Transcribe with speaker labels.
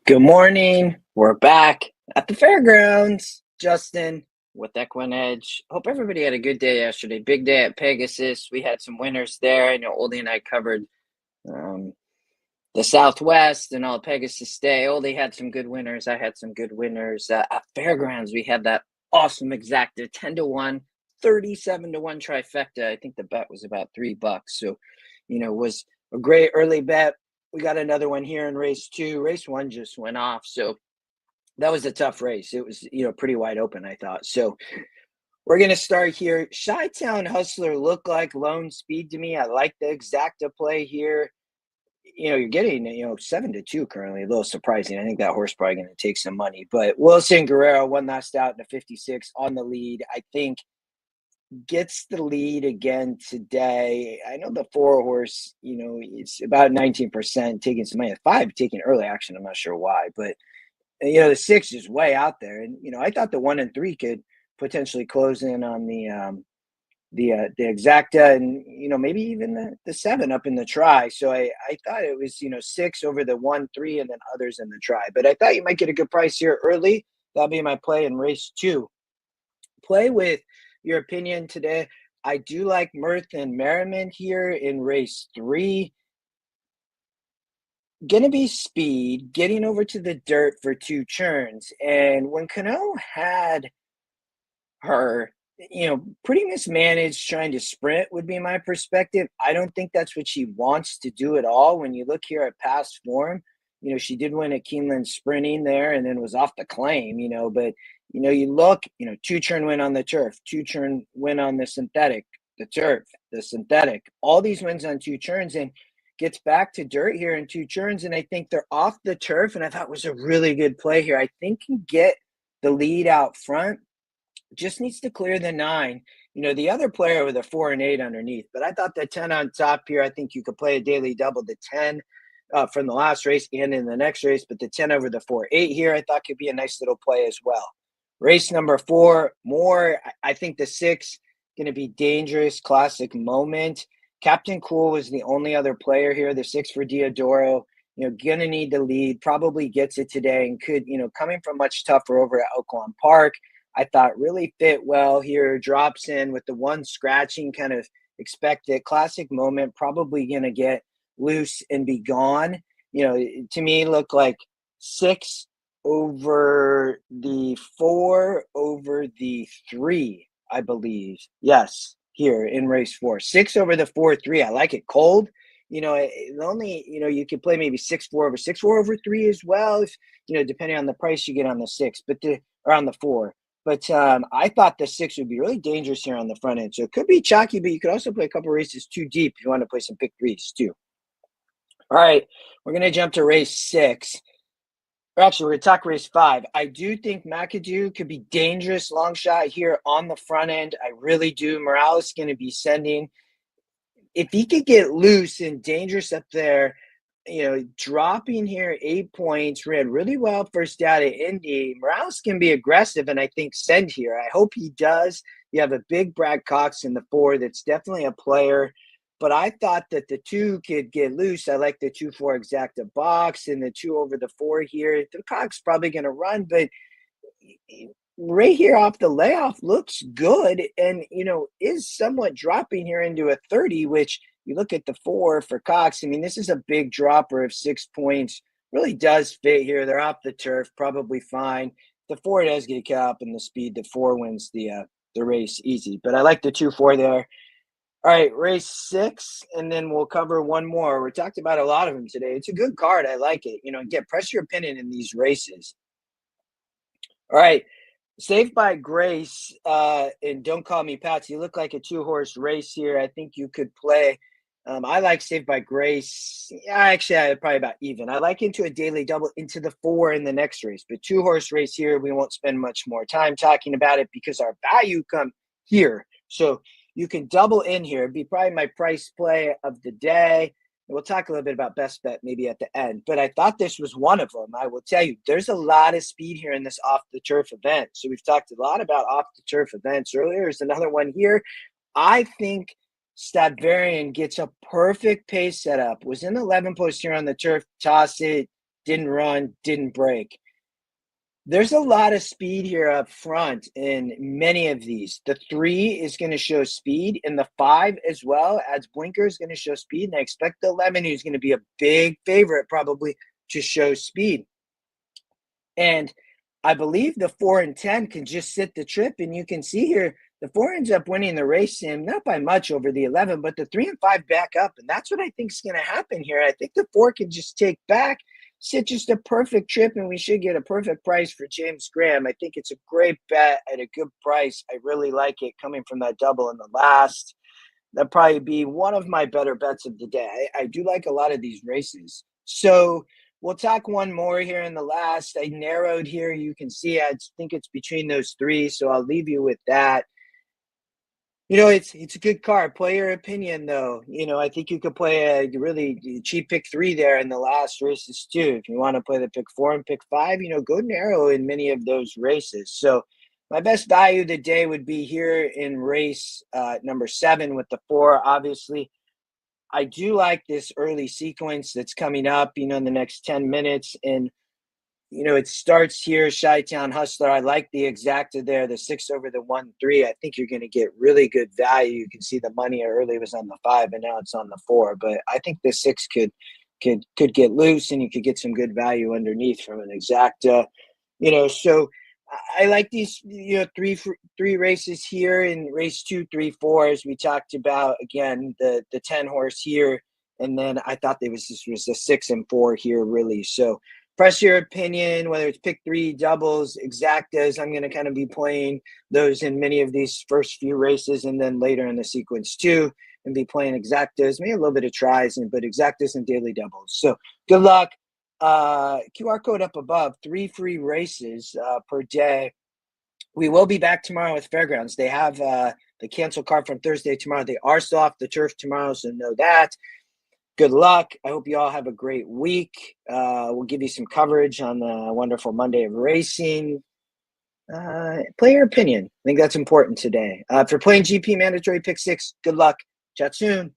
Speaker 1: Good morning. We're back at the fairgrounds. Justin with EquinEdge. Hope everybody had a good day yesterday. Big day at Pegasus. We had some winners there. I know Oldie and I covered um, the Southwest and all Pegasus Day. Oldie had some good winners. I had some good winners. At Fairgrounds, we had that awesome exacta 10-1, 37-1 trifecta. I think the bet was about $3. So, was a great early bet. We got another one here in race 2. Race 1 just went off. So that was a tough race. It was, pretty wide open, I thought. So we're going to start here. Chi-Town Hustler looked like Lone Speed to me. I like the exacta play here. You're getting, 7-2 currently. A little surprising. I think that horse probably going to take some money. But Wilson Guerrero, one last out in the 56 on the lead. I think gets the lead again today. I know the 4 horse, it's about 19% taking some money. 5 taking early action. I'm not sure why, but the 6 is way out there. And I thought the 1 and 3 could potentially close in on the exacta, and maybe even the 7 up in the try. So I thought it was 6 over the 1, 3, and then others in the try. But I thought you might get a good price here early. That'll be my play in race 2. Play with your opinion today. I do like Mirth and Merriment here in race 3. Gonna be speed, getting over to the dirt for 2 turns. And when Cano had her, pretty mismanaged trying to sprint would be my perspective. I don't think that's what she wants to do at all. When you look here at past form, she did win at Keeneland sprinting there and then was off the claim, but you look, 2-turn win on the turf, 2-turn win on the synthetic, the turf, the synthetic, all these wins on 2 turns, and gets back to dirt here in 2 turns. And I think they're off the turf. And I thought was a really good play here. I think can get the lead out front. Just needs to clear the 9. The other player with a 4 and 8 underneath. But I thought the 10 on top here, I think you could play a daily double, the 10 from the last race and in the next race. But the 10 over the 4-8 here, I thought could be a nice little play as well. Race number 4, more. I think the 6 going to be dangerous. Classic Moment. Captain Cool was the only other player here. The 6 for Diodoro. Going to need the lead. Probably gets it today and could, coming from much tougher over at Oaklawn Park. I thought really fit well here. Drops in with the 1 scratching, kind of expected. Classic Moment, probably going to get loose and be gone. To me, look like 6 over the 4 over the 3, I believe. Yes, here in race 4. 6 over the 4-3. I like it cold. Only, you could play maybe 6-4 over 6-4 over 3 as well, if, depending on the price you get on the 6, or on the 4. But I thought the 6 would be really dangerous here on the front end. So it could be chalky, but you could also play a couple races too deep if you want to play some pick 3s too. All right, we're going to jump to race 6. Or actually, we're going to talk race 5. I do think McAdoo could be dangerous long shot here on the front end. I really do. Morales is going to be sending. If he could get loose and dangerous up there, dropping here 8 points, ran really well first out at Indy. Morales can be aggressive and I think send here. I hope he does. You have a big Brad Cox in the 4 that's definitely a player. But I thought that the 2 could get loose. I like the 2-4 exacta box and the 2 over the 4 here. The Cox probably going to run, but right here off the layoff looks good and, is somewhat dropping here into a 30, which you look at the 4 for Cox. I mean, this is a big dropper of 6 points. Really does fit here. They're off the turf, probably fine. The 4 does get cut up in the speed. The 4 wins the race easy. But I like the 2-4 there. All right, race 6, and then we'll cover one more. We talked about a lot of them today. It's a good card. I like it. Press your opinion in these races. All right, Saved by Grace and Don't Call Me Patsy. You look like a 2-horse race here. I think you could play. I like Saved by Grace. Actually, I probably about even. I like into a daily double into the 4 in the next race. But 2-horse race here, we won't spend much more time talking about it because our value come here. So you can double in here. It'd be probably my price play of the day. We'll talk a little bit about best bet maybe at the end. But I thought this was one of them. I will tell you, there's a lot of speed here in this off-the-turf event. So we've talked a lot about off-the-turf events earlier. There's another one here. I think Stadvarian gets a perfect pace setup. Was in the 11 post here on the turf. Toss it. didn't run, didn't break. There's a lot of speed here up front in many of these. The 3 is going to show speed, and the 5 as well adds blinker is going to show speed. And I expect the 11, who's going to be a big favorite, probably to show speed. And I believe the 4 and 10 can just sit the trip. And you can see here, the 4 ends up winning the race, and not by much over the 11, but the 3 and 5 back up. And that's what I think is going to happen here. I think the 4 can just take back, sit just a perfect trip, and we should get a perfect price for James Graham. I think it's a great bet at a good price. I really like it coming from that double in the last. That'd probably be one of my better bets of the day. I do like a lot of these races. So we'll talk one more here in the last. I narrowed here. You can see I think it's between those 3, so I'll leave you with that. It's a good card. Play your opinion, though. I think you could play a really cheap pick 3 there in the last races, too. If you want to play the pick 4 and pick 5, go narrow in many of those races. So my best value of the day would be here in race number 7 with the 4. Obviously, I do like this early sequence that's coming up, in the next 10 minutes. And it starts here, Chi-Town Hustler. I like the exacta there, the 6 over the 1-3. I think you're going to get really good value. You can see the money early was on the 5, and now it's on the 4. But I think the 6 could get loose, and you could get some good value underneath from an exacta. So I like these, three races here in race 2, 3, 4, as we talked about. Again, the 10 horse here, and then I thought this was a 6 and 4 here, really. So press your opinion, whether it's pick 3, doubles, exactas. I'm going to kind of be playing those in many of these first few races, and then later in the sequence too, and be playing exactas, maybe a little bit of tries, but exactas and daily doubles. So good luck. QR code up above, 3 free races per day. We will be back tomorrow with Fairgrounds. They have the cancel card from Thursday tomorrow. They are still off the turf tomorrow, so know that. Good luck. I hope you all have a great week. We'll give you some coverage on the wonderful Monday of racing. Play your opinion. I think that's important today. If you're playing GP mandatory pick 6, good luck. Chat soon.